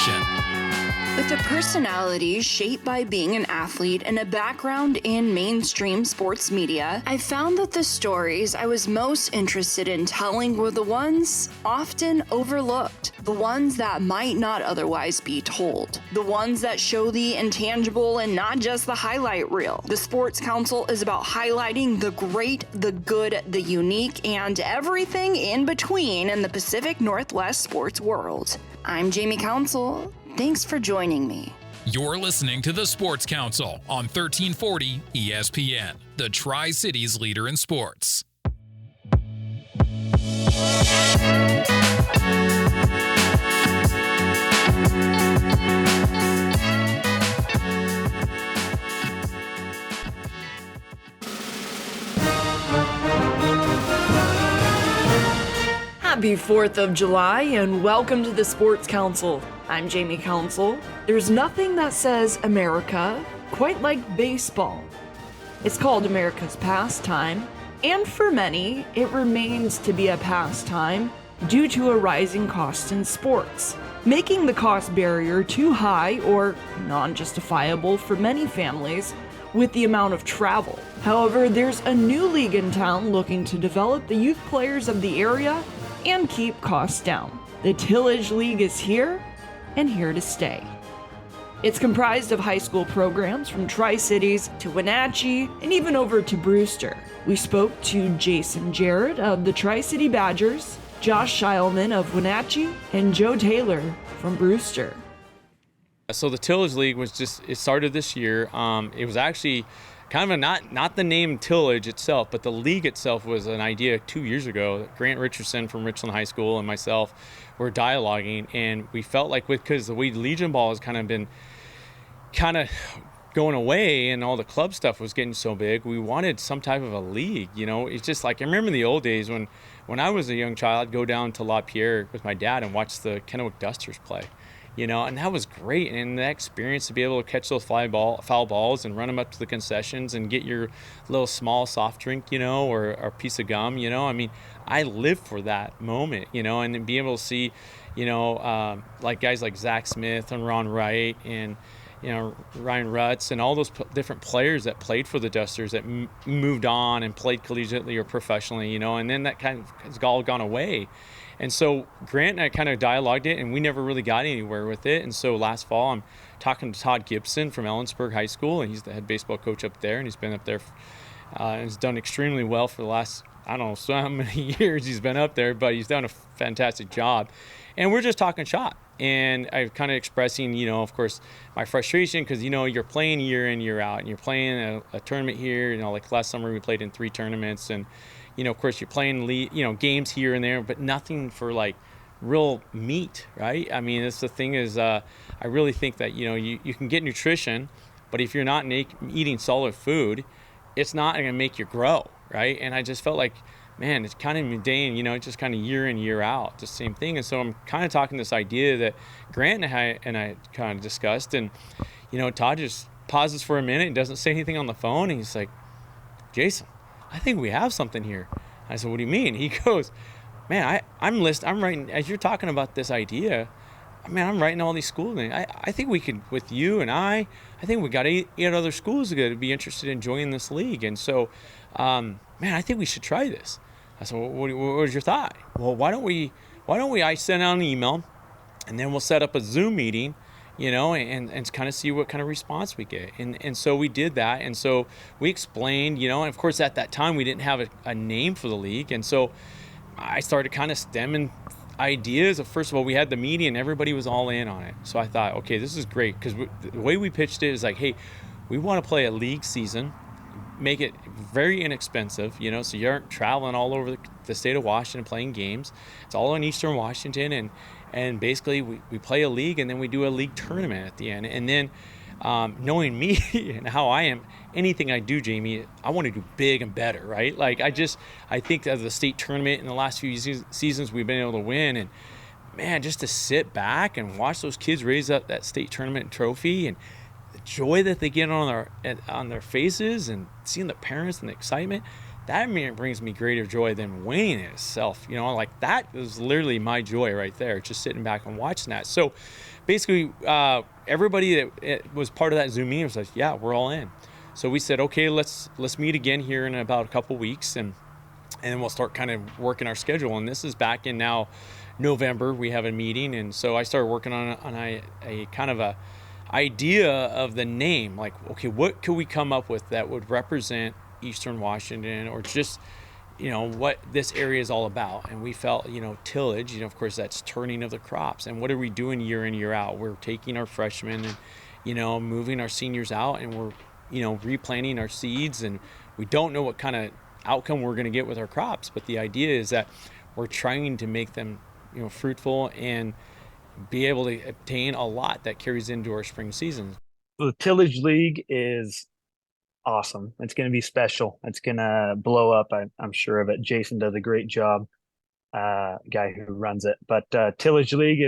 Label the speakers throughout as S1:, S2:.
S1: conversation.
S2: With a personality shaped by being an athlete and a background in mainstream sports media, I found that the stories I was most interested in telling were the ones often overlooked, the ones that might not otherwise be told, the ones that show the intangible and not just the highlight reel. The Sports Council is about highlighting the great, the good, the unique, and everything in between in the Pacific Northwest sports world. I'm Jamie Council. Thanks for joining me.
S1: You're listening to the Sports Council on 1340 ESPN, the Tri-Cities leader in sports.
S3: Happy 4th of July and welcome to the Sports Council. I'm Jamie Council. There's nothing that says America quite like baseball. It's called America's pastime, and for many, it remains to be a pastime due to a rising cost in sports, making the cost barrier too high or non-justifiable for many families with the amount of travel. However, there's a new league in town looking to develop the youth players of the area and keep costs down. The Tillage League is here and here to stay. It's comprised of high school programs from Tri-Cities to Wenatchee and even over to Brewster. We spoke to Jason Jarret of the Tri-City Badgers, Josh Schuyleman of Wenatchee, and Joe Taylor from Brewster.
S4: So the Tillage League it started this year. It was actually kind of not the name Tillage itself, but the league itself was an idea 2 years ago. Grant Richardson from Richland High School and myself were dialoguing, and we felt like because the way Legion ball has kind of going away and all the club stuff was getting so big, we wanted some type of a league. It's just like, I remember in the old days when I was a young child, I'd go down to LaPierre with my dad and watch the Kennewick Dusters play. And that was great. And that experience to be able to catch those foul balls and run them up to the concessions and get your little small soft drink, or a piece of gum, I live for that moment, and then be able to see, like guys like Zach Smith and Ron Wright and, Ryan Rutz and all those different players that played for the Dusters that moved on and played collegiately or professionally, and then that kind of has all gone away. And so Grant and I kind of dialogued it, and we never really got anywhere with it. And so last fall, I'm talking to Todd Gibson from Ellensburg High School, and he's the head baseball coach up there, and he's been up there and has done extremely well for the last, I don't know so how many years he's been up there, but he's done a fantastic job. And we're just talking shop. And I'm kind of expressing, of course, my frustration because, you're playing year in, year out, and you're playing a tournament here. Like last summer we played in 3 tournaments, and of course, you're playing games here and there, but nothing for like real meat, right? I mean, that's the thing is, I really think that you can get nutrition, but if you're not eating solid food, it's not going to make you grow, right? And I just felt like, man, it's kind of mundane, just kind of year in, year out, the same thing. And so I'm kind of talking this idea that Grant and I kind of discussed, and Todd just pauses for a minute and doesn't say anything on the phone, and he's like, Jason, I think we have something here. I said, what do you mean? He goes, man, I'm writing, as you're talking about this idea, I'm writing all these schools. I think we could, with you and I think we got 8 other schools that would be interested in joining this league. And so, man, I think we should try this. I said, well, what was your thought? Well, why don't we, I send out an email, and then we'll set up a Zoom meeting, and kind of see what kind of response we get. And so we did that. And so we explained, and of course at that time we didn't have a name for the league. And so I started kind of stemming ideas of, first of all, we had the meeting and everybody was all in on it. So I thought, okay, this is great, because the way we pitched it is like, hey, we want to play a league season, make it very inexpensive, so you aren't traveling all over the state of Washington playing games. It's all in Eastern Washington, and basically we play a league, and then we do a league tournament at the end. And then knowing me and how I am, anything I do, Jamie, I want to do big and better, right? Like I think that the state tournament in the last few seasons we've been able to win, and man, just to sit back and watch those kids raise up that state tournament trophy, and the joy that they get on their faces, and seeing the parents and the excitement, that brings me greater joy than winning it itself. Like that is literally my joy right there, just sitting back and watching that. So basically everybody that was part of that Zoom meeting was like, yeah, we're all in. So we said, okay, let's meet again here in about a couple weeks, and we'll start kind of working our schedule. And this is back in now November. We have a meeting, and so I started working on a kind of a idea of the name. Like, okay, what could we come up with that would represent Eastern Washington, or just, what this area is all about. And we felt, tillage, of course, that's turning of the crops. And what are we doing year in, year out? We're taking our freshmen and, moving our seniors out, and we're, replanting our seeds. And we don't know what kind of outcome we're going to get with our crops. But the idea is that we're trying to make them, fruitful and be able to obtain a lot that carries into our spring season.
S5: The Tillage League is awesome. It's going to be special. It's going to blow up. I'm sure of it. Jason does a great job, guy who runs it. But Tillage League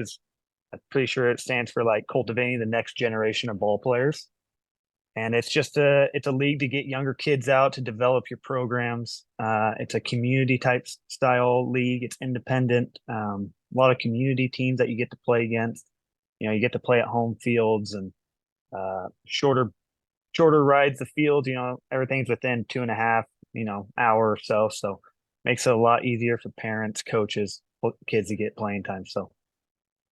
S5: I'm pretty sure it stands for like cultivating the next generation of ball players. And it's just it's a league to get younger kids out to develop your programs. It's a community type style league. It's independent. A lot of community teams that you get to play against. You get to play at home fields, and shorter rides the field. Everything's within 2.5 hour or so. So makes it a lot easier for parents, coaches, kids to get playing time. So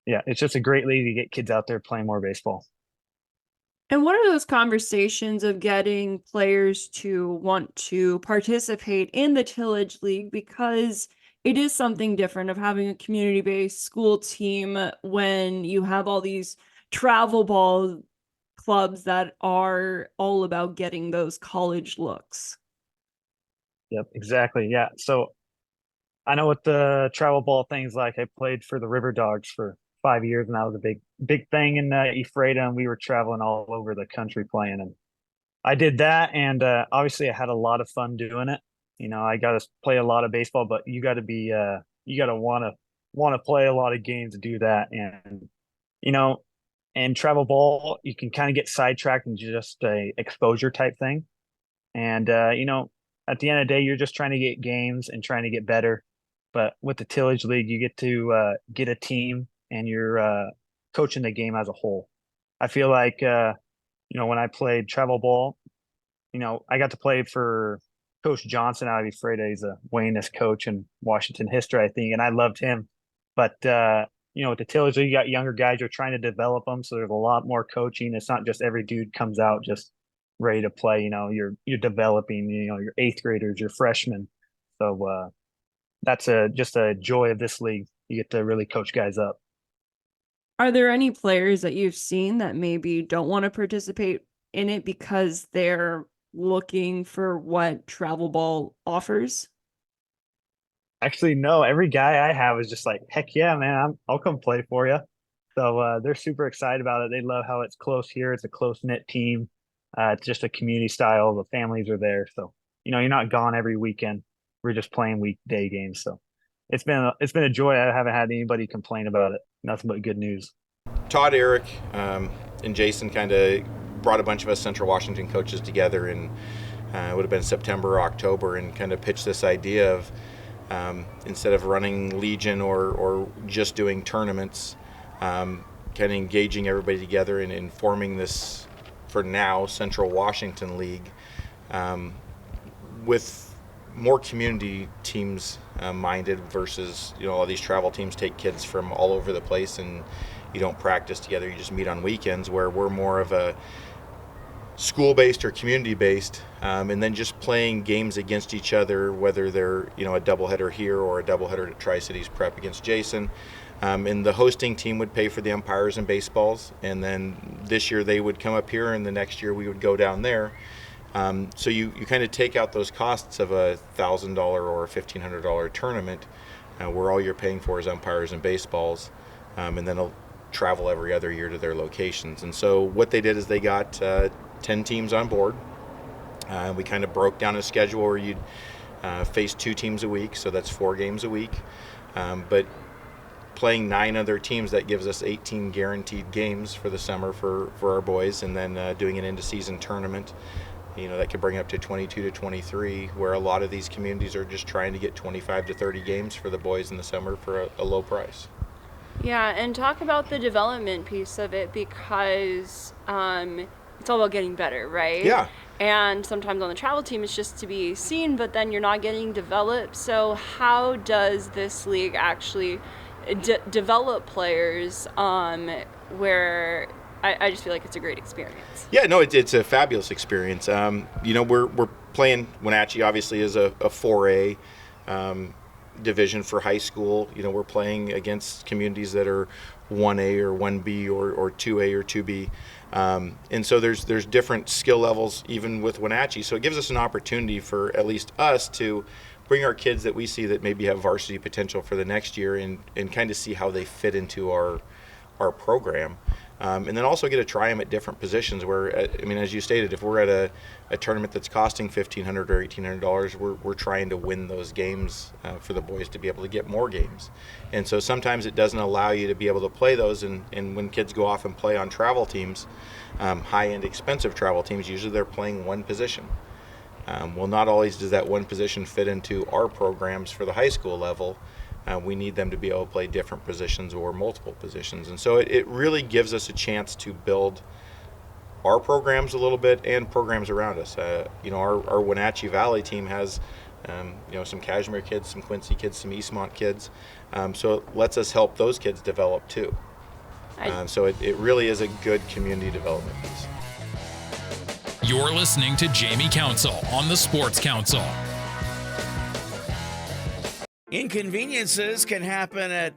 S5: yeah, it's just a great league to get kids out there playing more baseball.
S3: And what are those conversations of getting players to want to participate in the Tillage League? Because it is something different of having a community-based school team when you have all these travel ball clubs that are all about getting those college looks.
S5: Yep, exactly. Yeah. So I know what the travel ball thing's like. I played for the River Dogs for 5 years, and that was a big thing in Ephrata, and we were traveling all over the country playing. And I did that, and obviously I had a lot of fun doing it. I got to play a lot of baseball, but you got to be you got to want to play a lot of games to do that. And and travel ball, you can kind of get sidetracked into just a exposure type thing. And at the end of the day, you're just trying to get games and trying to get better. But with the Tillage League, you get to get a team, and you're coaching the game as a whole. I feel like, when I played travel ball, I got to play for Coach Johnson out of Ephrata. He's a winningest coach in Washington history, I think, and I loved him. But, with the Tillage League, you got younger guys, you're trying to develop them, so there's a lot more coaching. It's not just every dude comes out just ready to play. You're developing, your 8th graders, your freshmen. So that's just a joy of this league. You get to really coach guys up.
S3: Are there any players that you've seen that maybe don't want to participate in it because they're looking for what travel ball offers?
S5: Actually, no. Every guy I have is just like, heck yeah, man, I'll come play for you. So they're super excited about it. They love how it's close here. It's a close-knit team. It's just a community style. The families are there. So, you're not gone every weekend. We're just playing weekday games. So it's been a joy. I haven't had anybody complain about it. Nothing but good news.
S6: Todd, Eric, and Jason kind of brought a bunch of us Central Washington coaches together in it would have been September or October, and kind of pitched this idea of instead of running Legion or just doing tournaments, kind of engaging everybody together and forming this, for now, Central Washington League with more community teams minded versus, all these travel teams take kids from all over the place and you don't practice together, you just meet on weekends, where we're more of a school-based or community-based, and then just playing games against each other, whether they're, a doubleheader here or a doubleheader at Tri-Cities Prep against Jason. And the hosting team would pay for the umpires and baseballs, and then this year they would come up here, and the next year we would go down there. So you kind of take out those costs of a $1,000 or a $1,500 tournament, where all you're paying for is umpires and baseballs, and then they'll travel every other year to their locations. And so what they did is they got 10 teams on board. We kind of broke down a schedule where you'd face 2 teams a week, so that's 4 games a week. But playing 9 other teams, that gives us 18 guaranteed games for the summer for our boys, and then doing an end-of-season tournament. That could bring up to 22 to 23, where a lot of these communities are just trying to get 25 to 30 games for the boys in the summer for a low price.
S7: Yeah, and talk about the development piece of it, because it's all about getting better, right?
S6: Yeah.
S7: And sometimes on the travel team it's just to be seen, but then you're not getting developed. So how does this league actually develop players where I just feel like it's a great experience?
S6: Yeah, no, it's a fabulous experience. We're playing Wenatchee, obviously, as a 4A division for high school. We're playing against communities that are 1A or 1B or 2A or 2B. And so there's different skill levels even with Wenatchee. So it gives us an opportunity for at least us to bring our kids that we see that maybe have varsity potential for the next year and kind of see how they fit into our program. And then also get to try them at different positions where, as you stated, if we're at a tournament that's costing $1,500 or $1,800, we're trying to win those games for the boys to be able to get more games. And so sometimes it doesn't allow you to be able to play those. And when kids go off and play on travel teams, high-end expensive travel teams, usually they're playing one position. Well, not always does that one position fit into our programs for the high school level. We need them to be able to play different positions or multiple positions. And so it really gives us a chance to build our programs a little bit and programs around us. Our Wenatchee Valley team has some Cashmere kids, some Quincy kids, some Eastmont kids. So it lets us help those kids develop too. So it really is a good community development piece.
S1: You're listening to Jamie Council on the Sports Council.
S8: Inconveniences can happen at,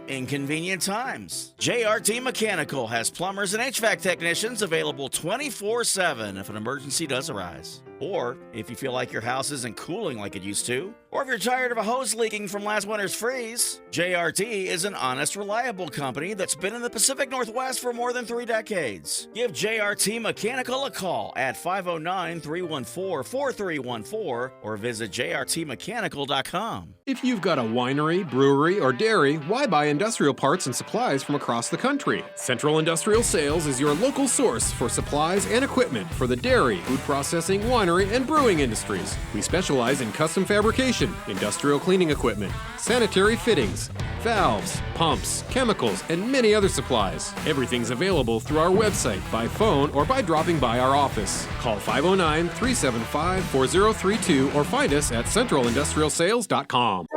S8: inconvenient times. JRT Mechanical has plumbers and HVAC technicians available 24/7 if an emergency does arise. Or if you feel like your house isn't cooling like it used to, or if you're tired of a hose leaking from last winter's freeze, JRT is an honest, reliable company that's been in the Pacific Northwest for more than 3 decades. Give JRT Mechanical a call at 509-314-4314 or visit jrtmechanical.com.
S9: If you've got a winery, brewery, or dairy, why buy industrial parts and supplies from across the country? Central Industrial Sales is your local source for supplies and equipment for the dairy, food processing, winery, and brewing industries. We specialize in custom fabrication, industrial cleaning equipment, sanitary fittings, valves, pumps, chemicals, and many other supplies. Everything's available through our website, by phone, or by dropping by our office. Call 509-375-4032 or find us at centralindustrialsales.com.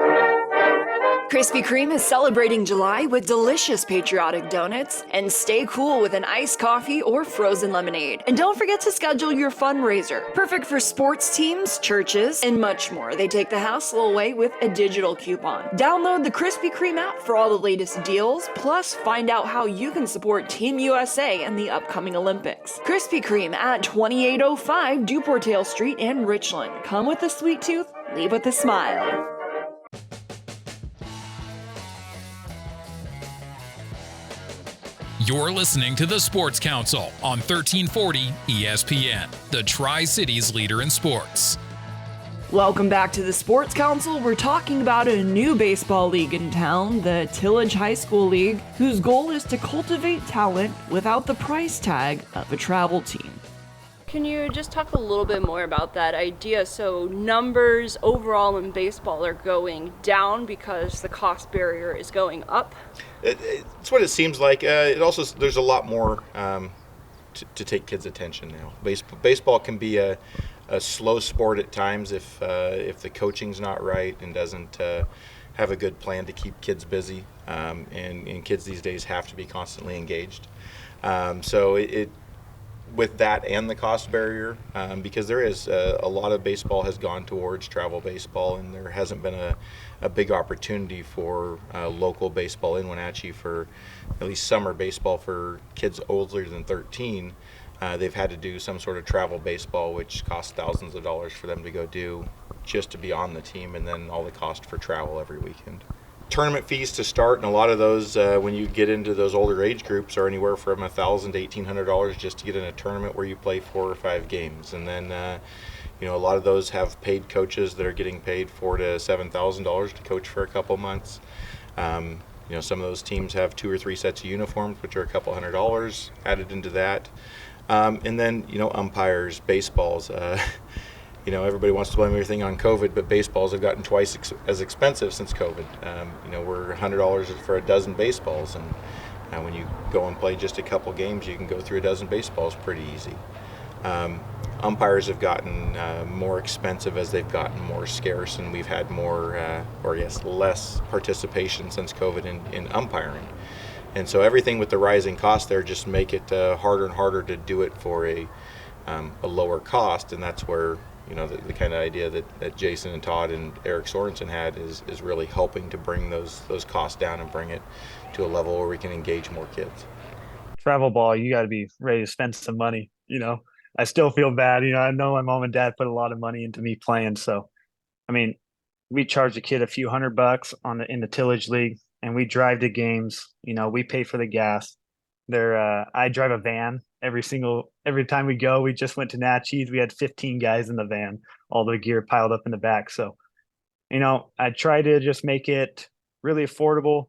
S2: Krispy Kreme is celebrating July with delicious patriotic donuts, and stay cool with an iced coffee or frozen lemonade. And don't forget to schedule your fundraiser. Perfect for sports teams, churches, and much more. They take the hassle away with a digital coupon. Download the Krispy Kreme app for all the latest deals, plus find out how you can support Team USA in the upcoming Olympics. Krispy Kreme at 2805 Duportail Street in Richland. Come with a sweet tooth, leave with a smile.
S1: You're listening to the Sports Council on 1340 ESPN, the Tri-Cities leader in sports.
S3: Welcome back to the Sports Council. We're talking about a new baseball league in town, the Tillage High School League, whose goal is to cultivate talent without the price tag of a travel team.
S7: Can you just talk a little bit more about that idea? So numbers overall in baseball are going down because the cost barrier is going up?
S6: It's what it seems like. There's a lot more to take kids' attention now. Baseball can be a slow sport at times if the coaching's not right and doesn't have a good plan to keep kids busy. And kids these days have to be constantly engaged. With that and the cost barrier, because there is a lot of baseball has gone towards travel baseball, and there hasn't been a big opportunity for local baseball in Wenatchee for at least summer baseball for kids older than 13. They've had to do some sort of travel baseball, which costs thousands of dollars for them to go do just to be on the team, and then all the cost for travel every weekend. Tournament fees to start, and a lot of those when you get into those older age groups are anywhere from $1,000 to $1,800 just to get in a tournament where you play 4 or 5 games. And then a lot of those have paid coaches that are getting paid $4,000 to $7,000 to coach for a couple months. Some of those teams have 2 or 3 sets of uniforms, which are a couple $100 added into that. And then umpires, baseballs. everybody wants to blame everything on COVID, but baseballs have gotten twice as expensive since COVID. We're $100 for a dozen baseballs, and when you go and play just a couple games, you can go through a dozen baseballs pretty easy. Umpires have gotten more expensive as they've gotten more scarce, and we've had less participation since COVID in umpiring. And so everything with the rising cost there just make it harder and harder to do it for a lower cost, and that's where the kind of idea that Jason and Todd and Eric Sorensen had is really helping to bring those costs down and bring it to a level where we can engage more kids.
S5: Travel ball, you got to be ready to spend some money. I still feel bad. I know my mom and dad put a lot of money into me playing. So, we charge a kid a few $100 in the Tillage League, and we drive to games. We pay for the gas. I drive a van every time we go. We just went to Wenatchee. We had 15 guys in the van, all the gear piled up in the back. So, I try to just make it really affordable.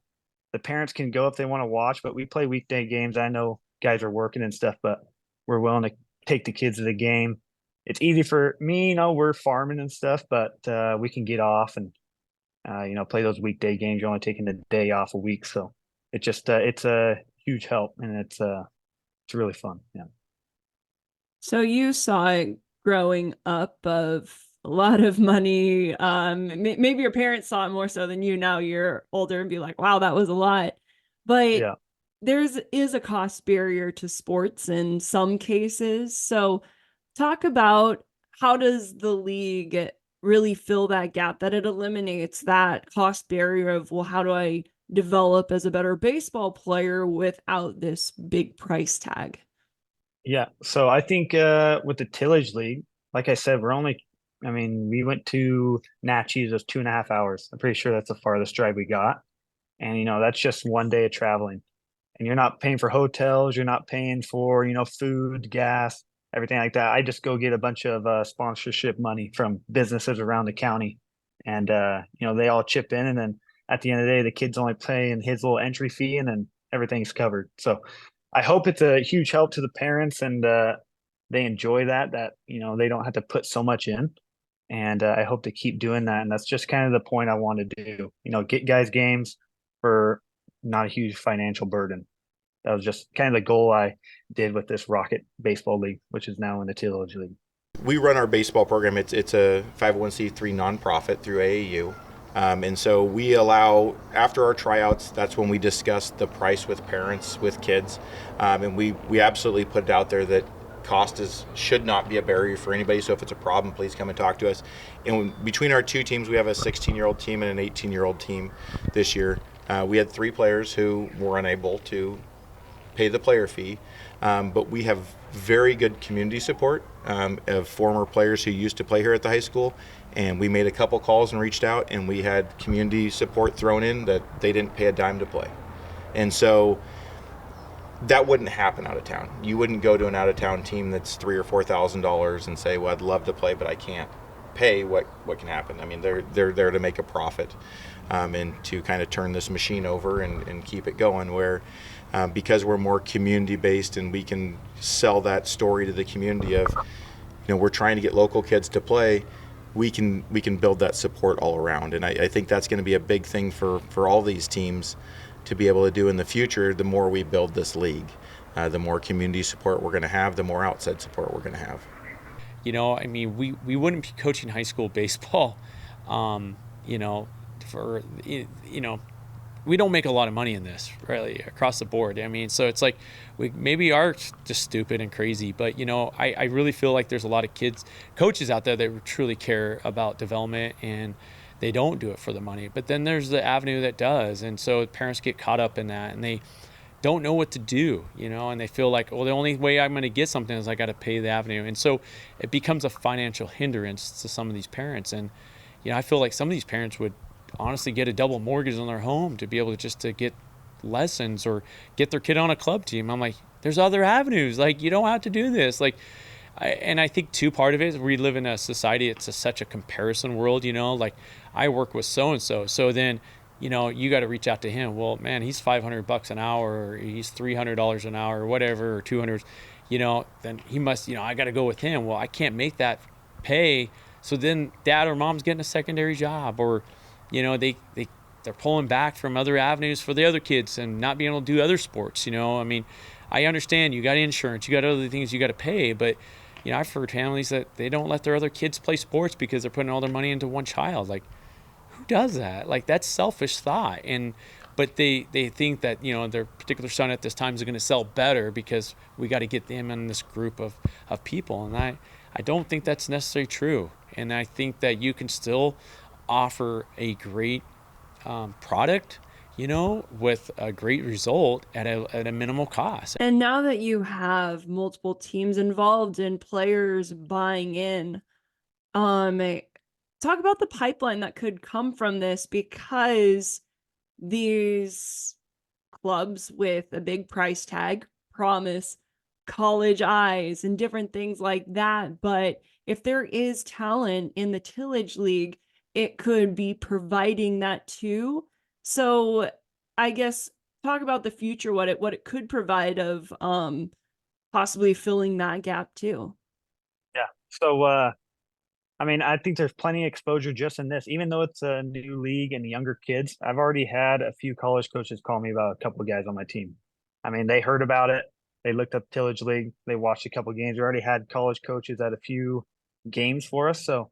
S5: The parents can go if they want to watch, but we play weekday games. I know guys are working and stuff, but we're willing to take the kids to the game. It's easy for me, we're farming and stuff, but we can get off and play those weekday games. You're only taking a day off a week, so it's a huge help, and it's really fun. Yeah.
S3: So you saw it growing up of a lot of money. Maybe your parents saw it more so than you. Now you're older and be like, wow, that was a lot. But
S5: yeah.
S3: There is a cost barrier to sports in some cases. So talk about how does the league really fill that gap, that it eliminates that cost barrier of, well, how do I develop as a better baseball player without this big price tag?
S5: Yeah. So I think with the Tillage League, like I said, we went to Wenatchee, it was 2.5 hours. I'm pretty sure that's the farthest drive we got. And, that's just one day of traveling. And you're not paying for hotels. You're not paying for, food, gas, everything like that. I just go get a bunch of sponsorship money from businesses around the county. And, they all chip in. And then at the end of the day, the kid's only paying his little entry fee, and then everything's covered. So I hope it's a huge help to the parents, and they enjoy that they don't have to put so much in. And I hope to keep doing that. And that's just kind of the point I want to do, get guys games for not a huge financial burden. That was just kind of the goal I did with this Rocket Baseball League, which is now in the Tillage League.
S6: We run our baseball program. It's a 501c3 nonprofit through AAU. And so we allow, after our tryouts, that's when we discuss the price with parents, with kids. And we absolutely put it out there that cost should not be a barrier for anybody. So if it's a problem, please come and talk to us. And between our two teams, we have a 16-year-old team and an 18-year-old team this year. We had 3 players who were unable to pay the player fee, but we have very good community support of former players who used to play here at the high school, and we made a couple calls and reached out, and we had community support thrown in that they didn't pay a dime to play. And so that wouldn't happen out of town. You wouldn't go to an out-of-town team that's $3,000 or $4,000 and say, well, I'd love to play, but I can't pay. What can happen? I mean, they're there to make a profit and to kind of turn this machine over and keep it going, where because we're more community-based and we can sell that story to the community of, we're trying to get local kids to play, we can build that support all around. And I think that's going to be a big thing for all these teams to be able to do in the future. The more we build this league, the more community support we're going to have, the more outside support we're going to have.
S4: We wouldn't be coaching high school baseball, we don't make a lot of money in this, really, across the board. So it's like we maybe are just stupid and crazy, but, I really feel like there's a lot of coaches out there that truly care about development, and they don't do it for the money. But then there's the avenue that does, and so parents get caught up in that, and they don't know what to do, and they feel like, well, the only way I'm going to get something is I got to pay the avenue. And so it becomes a financial hindrance to some of these parents. And, I feel like some of these parents would honestly get a double mortgage on their home to be able to get lessons or get their kid on a club team. I'm like, there's other avenues. Like, you don't have to do this. Like, I think too, part of it is we live in a society, it's such a comparison world, like I work with so-and-so. So then, you got to reach out to him. Well, man, he's $500 an hour, or he's $300 an hour, or whatever, or $200, then he must, I got to go with him. Well, I can't make that pay. So then dad or mom's getting a secondary job, or, they're pulling back from other avenues for the other kids and not being able to do other sports. I mean, I understand you got insurance, you got other things you got to pay, but I've heard families that they don't let their other kids play sports because they're putting all their money into one child. Like, who does that? Like, that's selfish thought. But they think that, their particular son at this time is going to sell better because we got to get them in this group of people. And I don't think that's necessarily true. And I think that you can still offer a great product, with a great result at a minimal cost.
S3: And now that you have multiple teams involved and players buying in, talk about the pipeline that could come from this, because these clubs with a big price tag promise college eyes and different things like that. But if there is talent in the Tillage League, it could be providing that too. So I guess talk about the future, what it could provide of possibly filling that gap too.
S5: Yeah. So I think there's plenty of exposure just in this, even though it's a new league and younger kids. I've already had a few college coaches call me about a couple of guys on my team. I mean, they heard about it. They looked up Tillage League. They watched a couple of games. We already had college coaches at a few games for us. So,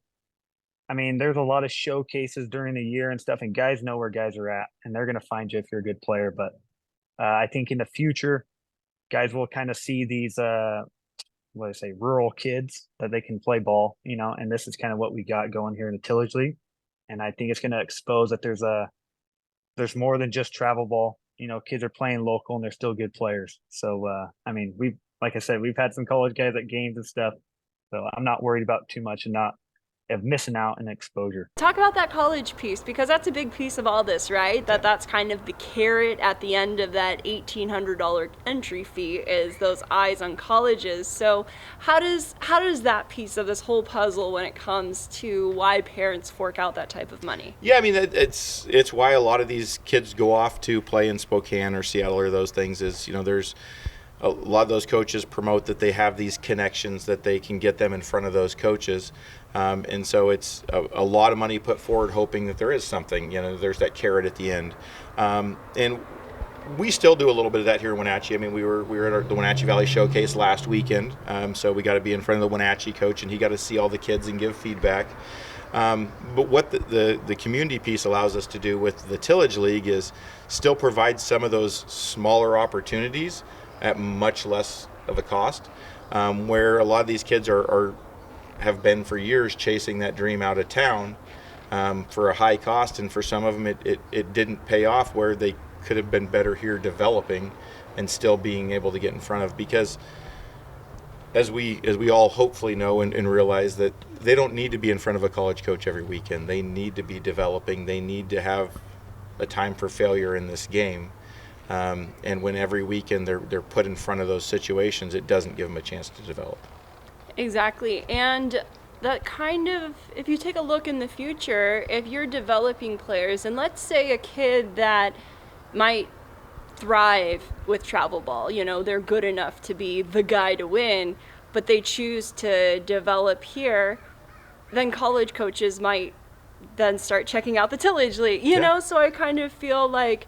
S5: I mean, there's a lot of showcases during the year and stuff, and guys know where guys are at, and they're going to find you if you're a good player. But I think in the future, guys will kind of see these rural kids that they can play ball, and this is kind of what we got going here in the Tillage League. And I think it's going to expose that there's more than just travel ball. Kids are playing local and they're still good players. So, like I said, we've had some college guys at games and stuff. So I'm not worried about too much and not of missing out in exposure.
S7: Talk about that college piece, because that's a big piece of all this, right? That's kind of the carrot at the end of that $1,800 entry fee, is those eyes on colleges. So how does that piece of this whole puzzle when it comes to why parents fork out that type of money?
S6: Yeah, I mean, it's why a lot of these kids go off to play in Spokane or Seattle or those things. Is there's a lot of those coaches promote that they have these connections that they can get them in front of those coaches. And so it's a lot of money put forward hoping that there is something, there's that carrot at the end. And we still do a little bit of that here in Wenatchee. I mean, we were at the Wenatchee Valley Showcase last weekend. So we got to be in front of the Wenatchee coach, and he got to see all the kids and give feedback. But what the community piece allows us to do with the Tillage League is still provide some of those smaller opportunities at much less of a cost, where a lot of these kids have been for years chasing that dream out of town for a high cost, and for some of them it didn't pay off, where they could have been better here developing and still being able to get in front of, because as we all hopefully know and realize that they don't need to be in front of a college coach every weekend. They need to be developing. They need to have a time for failure in this game. And when every weekend they're put in front of those situations, it doesn't give them a chance to develop.
S7: Exactly. And that kind of, if you take a look in the future, if you're developing players, and let's say a kid that might thrive with travel ball, they're good enough to be the guy to win, but they choose to develop here, then college coaches might then start checking out the Tillage League, you know? So I kind of feel like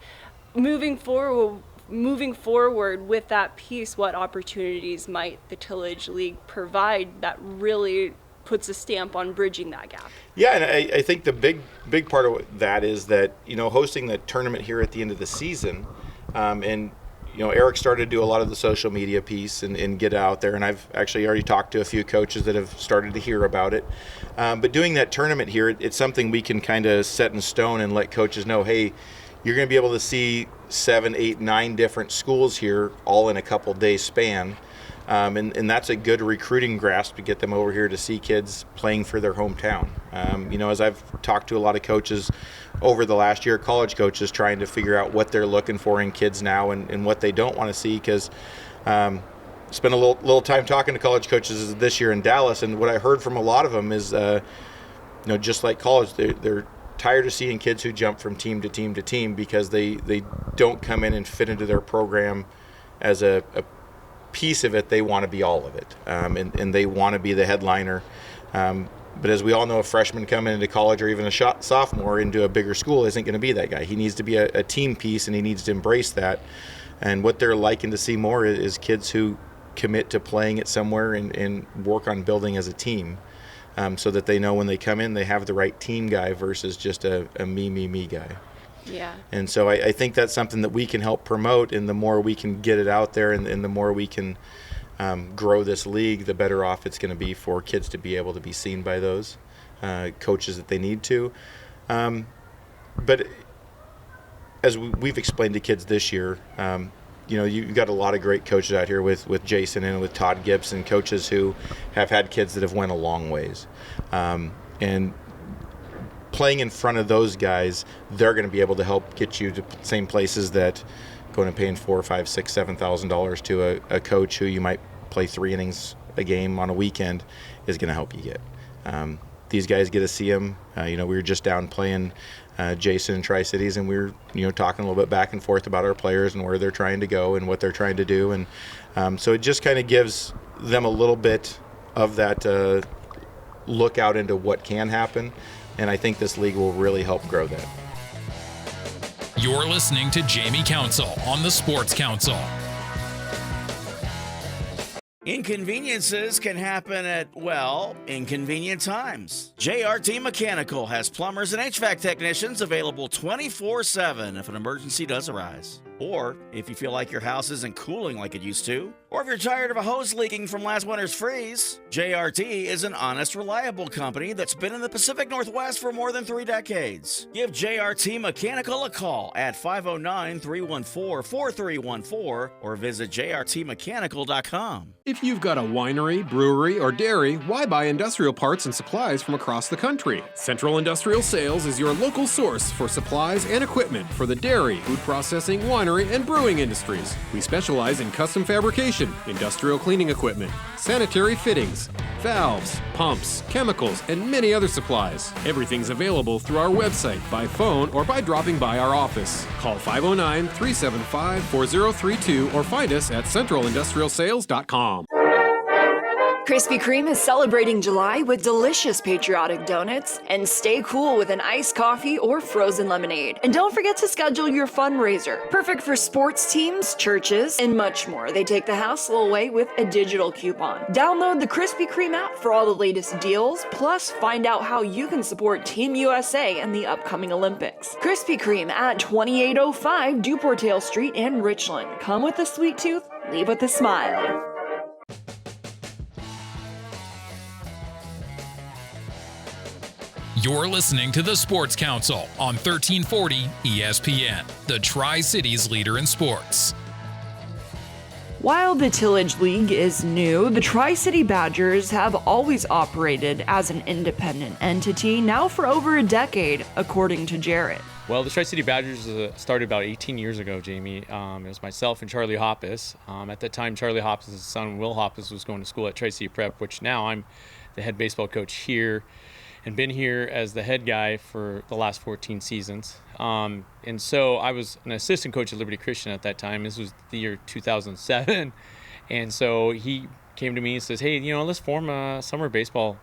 S7: moving forward with that piece, what opportunities might the Tillage League provide that really puts a stamp on bridging that gap?
S6: Yeah, and I think the big part of that is that, hosting the tournament here at the end of the season, and Eric started to do a lot of the social media piece and get out there, and I've actually already talked to a few coaches that have started to hear about it. But doing that tournament here, it's something we can kind of set in stone and let coaches know, hey, you're going to be able to see 7, 8, 9 different schools here all in a couple days span. And that's a good recruiting grasp to get them over here to see kids playing for their hometown. As I've talked to a lot of coaches over the last year, college coaches trying to figure out what they're looking for in kids now and what they don't want to see, because spent a little time talking to college coaches this year in Dallas, and what I heard from a lot of them is, just like college, they're tired of seeing kids who jump from team to team to team because they don't come in and fit into their program as a piece of it. They want to be all of it, and they want to be the headliner. But as we all know, a freshman coming into college or even a sophomore into a bigger school isn't going to be that guy. He needs to be a team piece, and he needs to embrace that. And what they're liking to see more is kids who commit to playing it somewhere and work on building as a team, so that they know when they come in they have the right team guy versus just a me guy.
S7: Yeah.
S6: And so I think that's something that we can help promote, and the more we can get it out there and the more we can grow this league, the better off it's going to be for kids to be able to be seen by those coaches that they need to. But as we've explained to kids this year, you've got a lot of great coaches out here with Jason and with Todd Gibson, coaches who have had kids that have went a long ways. And playing in front of those guys, they're going to be able to help get you to the same places that going and paying $4,000, $5,000, $6,000, $7,000 to a coach who you might play 3 innings a game on a weekend is going to help you get. These guys get to see them. We were just down playing Jason in Tri-Cities, and we were talking a little bit back and forth about our players and where they're trying to go and what they're trying to do. And so it just kind of gives them a little bit of that look out into what can happen. And I think this league will really help grow that.
S1: You're listening to Jamie Council on the Sports Council.
S8: Inconveniences can happen at, inconvenient times. JRT Mechanical has plumbers and HVAC technicians available 24/7 if an emergency does arise. Or if you feel like your house isn't cooling like it used to, or if you're tired of a hose leaking from last winter's freeze, JRT is an honest, reliable company that's been in the Pacific Northwest for more than 3 decades. Give JRT Mechanical a call at 509-314-4314 or visit jrtmechanical.com.
S9: If you've got a winery, brewery, or dairy, why buy industrial parts and supplies from across the country? Central Industrial Sales is your local source for supplies and equipment for the dairy, food processing, winery, and brewing industries. We specialize in custom fabrication, industrial cleaning equipment, sanitary fittings, valves, pumps, chemicals, and many other supplies. Everything's available through our website, by phone, or by dropping by our office. Call 509-375-4032 or find us at centralindustrialsales.com.
S3: Krispy Kreme is celebrating July with delicious patriotic donuts, and stay cool with an iced coffee or frozen lemonade. And don't forget to schedule your fundraiser. Perfect for sports teams, churches, and much more. They take the hassle away with a digital coupon. Download the Krispy Kreme app for all the latest deals, plus find out how you can support Team USA in the upcoming Olympics. Krispy Kreme at 2805 Duportail Street in Richland. Come with a sweet tooth, leave with a smile.
S1: You're listening to the Sports Council on 1340 ESPN, the Tri-Cities leader in sports.
S3: While the Tillage League is new, the Tri-City Badgers have always operated as an independent entity now for over a decade, according to Jarret.
S4: Well, the Tri-City Badgers started about 18 years ago, Jamie. It was myself and Charlie Hoppus. At that time, Charlie Hoppus' son, Will Hoppus, was going to school at Tri-City Prep, which now I'm the head baseball coach here and been here as the head guy for the last 14 seasons. And so I was an assistant coach at Liberty Christian at that time. This was the year 2007. And so he came to me and says, hey, let's form a summer baseball,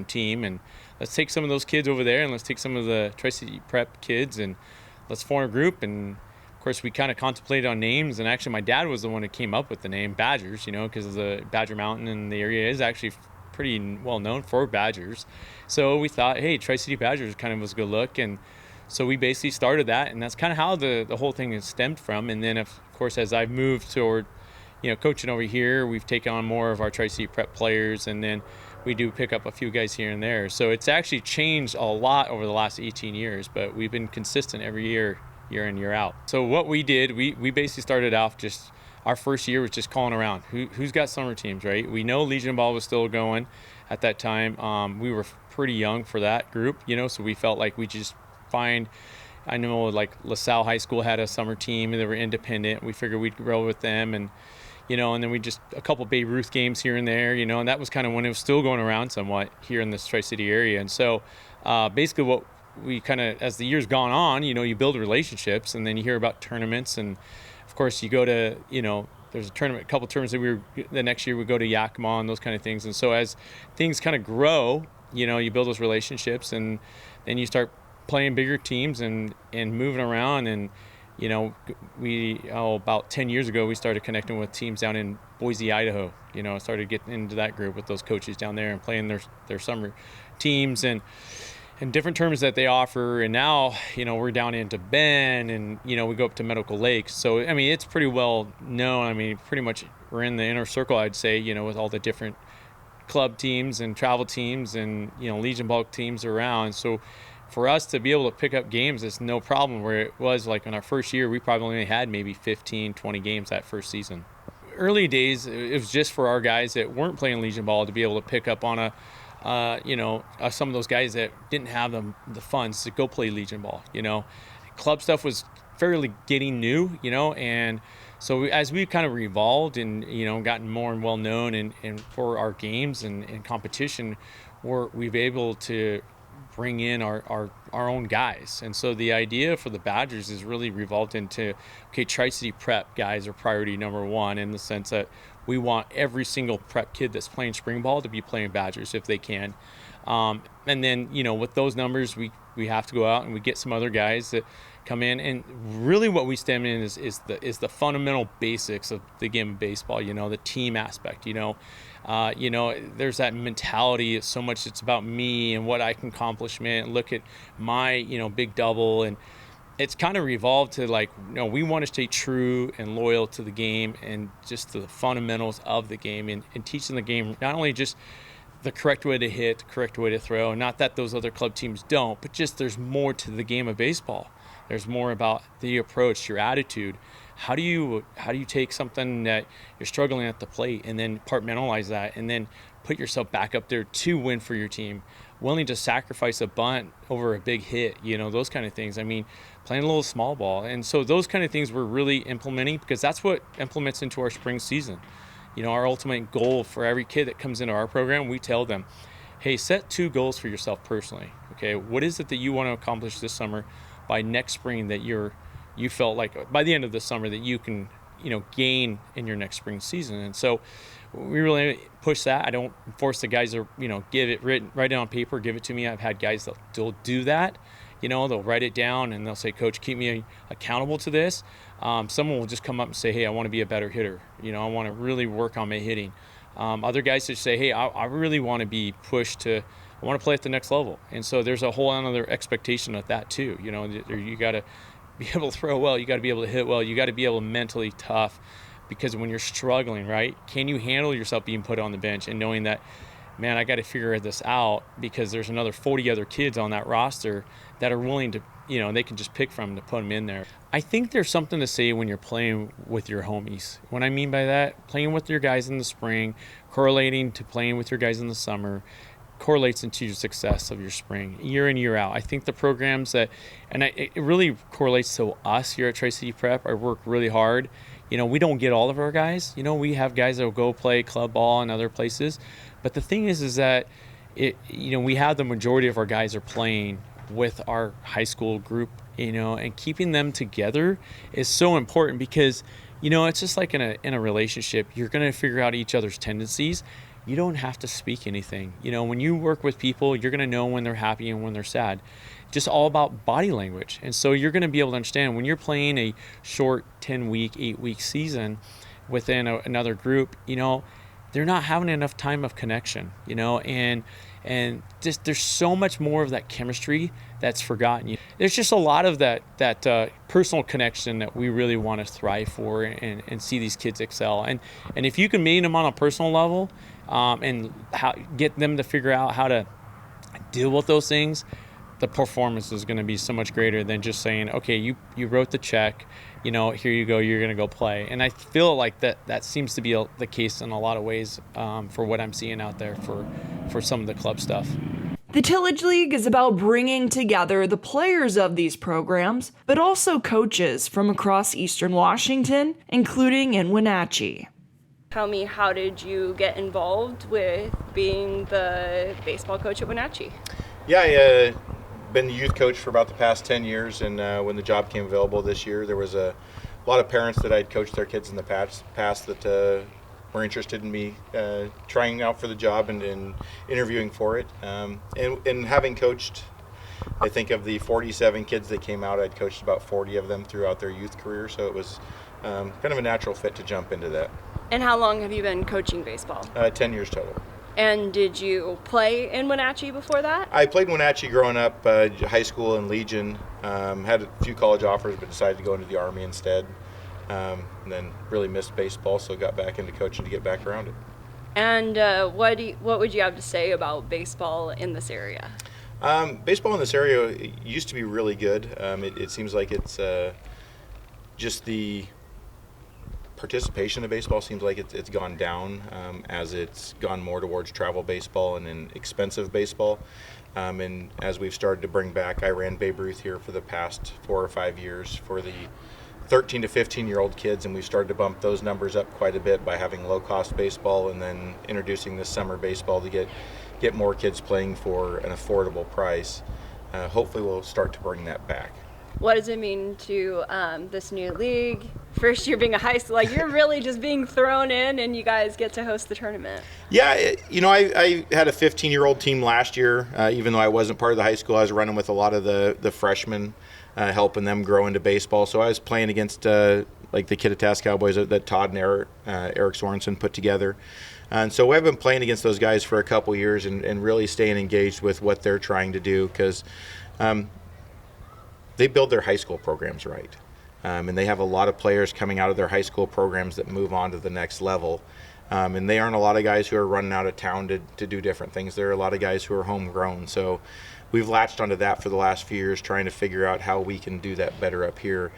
S4: team, and let's take some of those kids over there and let's take some of the Tri-City Prep kids and let's form a group. And of course we kind of contemplated on names, and actually my dad was the one who came up with the name Badgers, because the Badger Mountain in the area is actually pretty well known for Badgers. So we thought, hey, Tri-City Badgers kind of was a good look. And so we basically started that, and that's kind of how the whole thing is stemmed from. And then, of course, as I've moved toward, coaching over here, we've taken on more of our Tri-City Prep players, and then we do pick up a few guys here and there. So it's actually changed a lot over the last 18 years, but we've been consistent every year in, year out. So what we did, we basically started off just, our first year was just calling around. Who's got summer teams, right? We know Legion of Ball was still going at that time. We were pretty young for that group, so we felt like we just find, I know like LaSalle High School had a summer team and they were independent. We figured we'd grow with them, and and then we just a couple Babe Ruth games here and there, and that was kind of when it was still going around somewhat here in this Tri-City area. And so basically what we kind of, as the years gone on, you build relationships, and then you hear about tournaments, and of course you go to, the there's a tournament, a couple tournaments that the next year we go to Yakima and those kind of things. And so as things kind of grow, you build those relationships, and then you start playing bigger teams and moving around. And about 10 years ago, we started connecting with teams down in Boise, Idaho. Started getting into that group with those coaches down there and playing their summer teams and different terms that they offer. And now, we're down into Bend, and, we go up to Medical Lakes. So, I mean, it's pretty well known. I mean, pretty much we're in the inner circle, I'd say, with all the different club teams and travel teams and, Legion Ball teams around. So for us to be able to pick up games, it's no problem, where it was like in our first year, we probably only had maybe 15, 20 games that first season. Early days, it was just for our guys that weren't playing Legion Ball to be able to pick up on some of those guys that didn't have the funds to go play Legion Ball. Club stuff was fairly getting new, and so as we've kind of evolved and, gotten more and well known and for our games and competition, we've been able to bring in our own guys. And so the idea for the Badgers is really revolved into, Tri-City prep guys are priority number one, in the sense that we want every single prep kid that's playing spring ball to be playing Badgers if they can. And then, with those numbers, we have to go out and we get some other guys that come in. And really what we stem in is the fundamental basics of the game of baseball, the team aspect, there's that mentality. So much it's about me and what I can accomplish, and look at my, big double. And it's kind of revolved to we want to stay true and loyal to the game and just to the fundamentals of the game, and teaching the game, not only just the correct way to hit, the correct way to throw, not that those other club teams don't, but just there's more to the game of baseball. There's more about the approach, your attitude. How do you take something that you're struggling at the plate and then compartmentalize that and then put yourself back up there to win for your team, willing to sacrifice a bunt over a big hit, those kind of things. I mean, playing a little small ball. And so those kind of things we're really implementing, because that's what implements into our spring season. Our ultimate goal for every kid that comes into our program, we tell them, hey, set 2 goals for yourself personally. Okay, what is it that you want to accomplish this summer by next spring that you felt like by the end of the summer that you can, gain in your next spring season? And so we really push that. I don't force the guys to, write it on paper, give it to me. I've had guys that'll do that. They'll write it down and they'll say, Coach, keep me accountable to this. Someone will just come up and say, hey, I want to be a better hitter. I want to really work on my hitting. Other guys just say, hey, I really want to be pushed to, I want to play at the next level. And so there's a whole other expectation of that too. You got to be able to throw well. You got to be able to hit well. You got to be able to mentally tough, because when you're struggling, right, can you handle yourself being put on the bench and knowing that, man, I got to figure this out because there's another 40 other kids on that roster that are willing to, they can just pick from to put them in there. I think there's something to say when you're playing with your homies. What I mean by that, playing with your guys in the spring, correlating to playing with your guys in the summer, correlates into your success of your spring, year in, year out. I think the programs that, and it really correlates to us here at Tri-City Prep, I work really hard. We don't get all of our guys. We have guys that will go play club ball and other places. But the thing is that we have the majority of our guys are playing with our high school group, and keeping them together is so important, because, it's just like in a relationship, you're going to figure out each other's tendencies. You don't have to speak anything. When you work with people, you're going to know when they're happy and when they're sad. Just all about body language. And so you're going to be able to understand when you're playing a short 10-week, 8-week season within another group, they're not having enough time of connection, and just there's so much more of that chemistry that's forgotten. There's just a lot of that personal connection that we really want to thrive for and see these kids excel. And if you can meet them on a personal level, and get them to figure out how to deal with those things, the performance is going to be so much greater than just saying, okay, you wrote the check, here you go, you're going to go play. And I feel like that seems to be the case in a lot of ways, for what I'm seeing out there for some of the club stuff.
S3: The Tillage League is about bringing together the players of these programs, but also coaches from across Eastern Washington, including in Wenatchee.
S7: Tell me, how did you get involved with being the baseball coach at Wenatchee?
S6: Yeah, I been the youth coach for about the past 10 years, and when the job came available this year, there was a lot of parents that I'd coached their kids in the past that were interested in me trying out for the job and interviewing for it. And having coached, I think of the 47 kids that came out, I'd coached about 40 of them throughout their youth career, so it was kind of a natural fit to jump into that.
S7: And how long have you been coaching baseball?
S6: 10 years total.
S7: And did you play in Wenatchee before that?
S6: I played Wenatchee growing up, high school and Legion. Had a few college offers, but decided to go into the Army instead. And then really missed baseball, so got back into coaching to get back around it.
S7: And what would you have to say about baseball in this area?
S6: Baseball in this area used to be really good. It seems like it's just the participation of baseball seems like it's gone down as it's gone more towards travel baseball and then expensive baseball. And as we've started to bring back, I ran Babe Ruth here for the past 4 or 5 years for the 13 to 15-year-old kids, and we've started to bump those numbers up quite a bit by having low-cost baseball and then introducing this summer baseball to get more kids playing for an affordable price. Hopefully we'll start to bring that back.
S7: What does it mean to this new league? First year being a high school, like you're really just being thrown in and you guys get to host the tournament.
S6: Yeah, I had a 15-year-old team last year. Even though I wasn't part of the high school, I was running with a lot of the freshmen, helping them grow into baseball. So I was playing against like the Kittitas Cowboys that Todd and Eric Sorensen put together. And so I've been playing against those guys for a couple years and really staying engaged with what they're trying to do because they build their high school programs right. And they have a lot of players coming out of their high school programs that move on to the next level. And they aren't a lot of guys who are running out of town to do different things. There are a lot of guys who are homegrown. So we've latched onto that for the last few years, trying to figure out how we can do that better up here.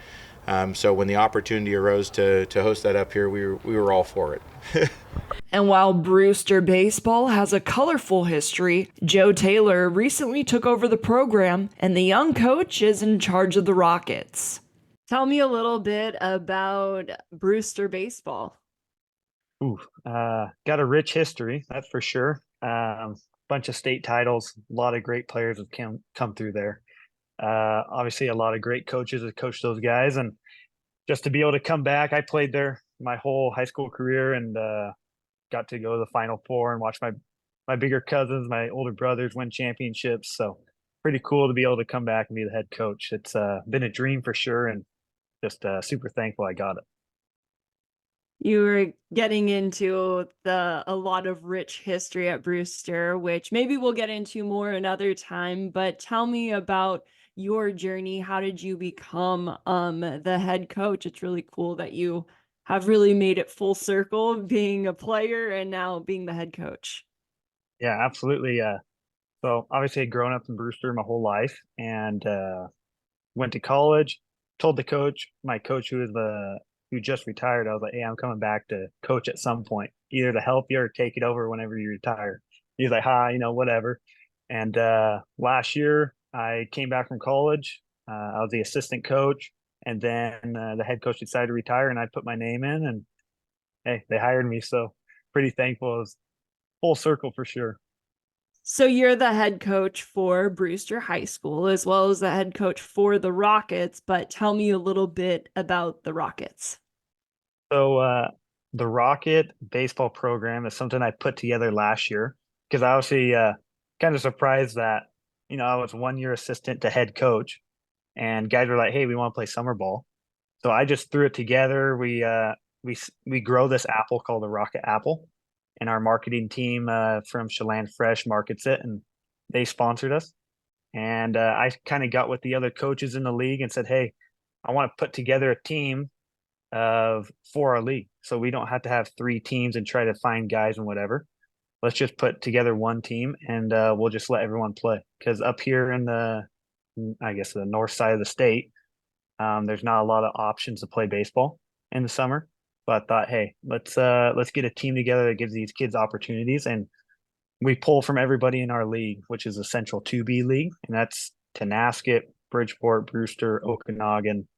S6: So when the opportunity arose to host that up here, we were all for it.
S3: And while Brewster baseball has a colorful history, Joe Taylor recently took over the program, and the young coach is in charge of the Rockets. Tell me a little bit about Brewster baseball.
S5: Got a rich history, that's for sure. Bunch of state titles, a lot of great players have come through there. Obviously, a lot of great coaches have coached those guys, and just to be able to come back, I played there my whole high school career and got to go to the Final Four and watch my bigger cousins, my older brothers win championships. So pretty cool to be able to come back and be the head coach. It's been a dream for sure, and just super thankful I got it.
S3: You were getting into a lot of rich history at Brewster, which maybe we'll get into more another time, but tell me about your journey. How did you become the head coach? It's really cool that you have really made it full circle, being a player and now being the head coach.
S5: Yeah, absolutely. So obviously I'd grown up in Brewster my whole life and went to college, told my coach who just retired, I was like, hey, I'm coming back to coach at some point, either to help you or take it over whenever you retire. He's like, hi, whatever. And last year I came back from college. I was the assistant coach. And then the head coach decided to retire, and I put my name in, and hey, they hired me. So pretty thankful. It was full circle for sure.
S3: So you're the head coach for Brewster High School as well as the head coach for the Rockets, but tell me a little bit about the Rockets.
S5: So the Rocket baseball program is something I put together last year because I obviously kind of surprised that, I was 1 year assistant to head coach. And guys were like, hey, we want to play summer ball. So I just threw it together. We grow this apple called the Rocket Apple. And our marketing team from Schuyleman Fresh markets it. And they sponsored us. And I kind of got with the other coaches in the league and said, hey, I want to put together a team for our league. So we don't have to have 3 teams and try to find guys and whatever. Let's just put together one team and we'll just let everyone play. Because up here in the north side of the state, there's not a lot of options to play baseball in the summer. But I thought, hey, let's get a team together that gives these kids opportunities. And we pull from everybody in our league, which is a Central 2B league. And that's Tenasket, Bridgeport, Brewster, Okanagan,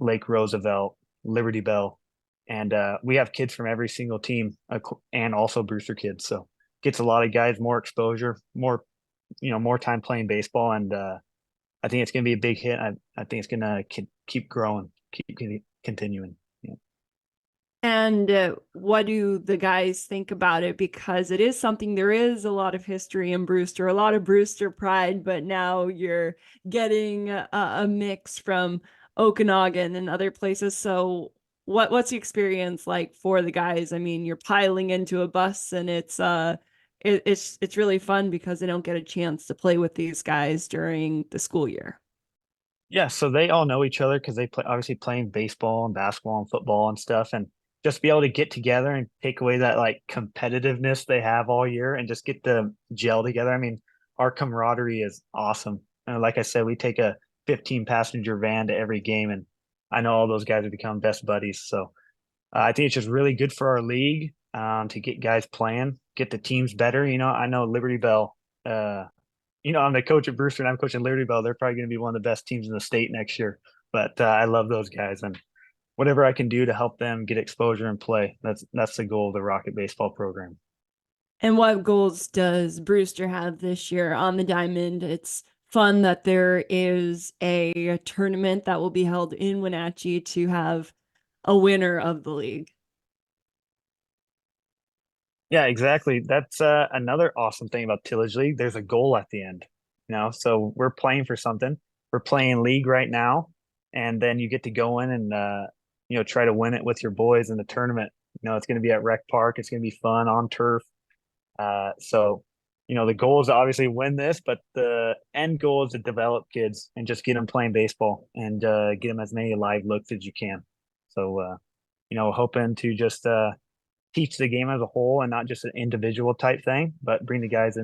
S5: Lake Roosevelt, Liberty Bell. And we have kids from every single team and also Brewster kids. So gets a lot of guys more exposure, more time playing baseball. And I think it's going to be a big hit. I think it's going to keep growing. keep continuing. Yeah.
S3: And what do the guys think about it? Because it is something, there is a lot of history in Brewster, a lot of Brewster pride, but now you're getting a mix from Okanagan and other places. So what's the experience like for the guys? I mean, you're piling into a bus, and it's really fun because they don't get a chance to play with these guys during the school year.
S5: Yeah, so they all know each other because they play, obviously playing baseball and basketball and football and stuff, and just be able to get together and take away that like competitiveness they have all year and just get to gel together. I mean, our camaraderie is awesome. And like I said, we take a 15 passenger van to every game, and I know all those guys have become best buddies. So I think it's just really good for our league to get guys playing, get the teams better. I know Liberty Bell. I'm the coach at Brewster and I'm coaching Liberty Bell. They're probably going to be one of the best teams in the state next year. But I love those guys, and whatever I can do to help them get exposure and play, that's the goal of the Rocket Baseball program.
S3: And what goals does Brewster have this year on the diamond? It's fun that there is a tournament that will be held in Wenatchee to have a winner of the league.
S5: Yeah, exactly. That's another awesome thing about Tillage League. There's a goal at the end, so we're playing for something. We're playing league right now, and then you get to go in and, try to win it with your boys in the tournament. It's going to be at Rec Park. It's going to be fun on turf. So the goal is to obviously win this, but the end goal is to develop kids and just get them playing baseball and get them as many live looks as you can. So, hoping to just teach the game as a whole and not just an individual type thing, but bring the guys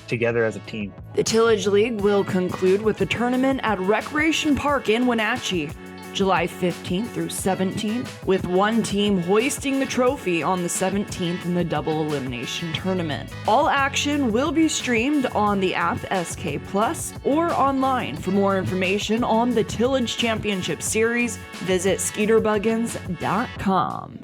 S5: together as a team.
S3: The Tillage League will conclude with the tournament at Recreation Park in Wenatchee, July 15th through 17th, with one team hoisting the trophy on the 17th in the double elimination tournament. All action will be streamed on the app SK Plus or online. For more information on the Tillage Championship Series, visit skeeterbuggins.com.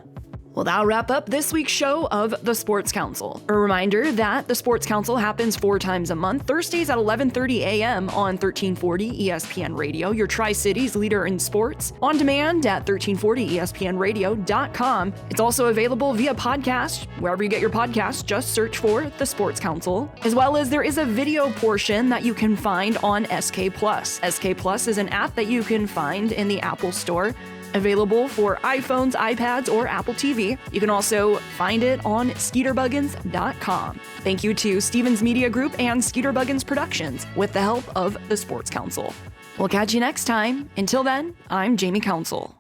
S3: Well, that'll wrap up this week's show of The Sports Council. A reminder that The Sports Council happens 4 times a month, Thursdays at 11:30 a.m. on 1340 ESPN Radio, your Tri-Cities leader in sports, on demand at 1340ESPNradio.com. It's also available via podcast. Wherever you get your podcasts, just search for The Sports Council. As well as there is a video portion that you can find on SK Plus. SK Plus is an app that you can find in the Apple Store, available for iPhones, iPads, or Apple TV. You can also find it on skeeterbuggins.com. Thank you to Stevens Media Group and Skeeter Buggins Productions with the help of the Sports Council. We'll catch you next time. Until then, I'm Jamie Council.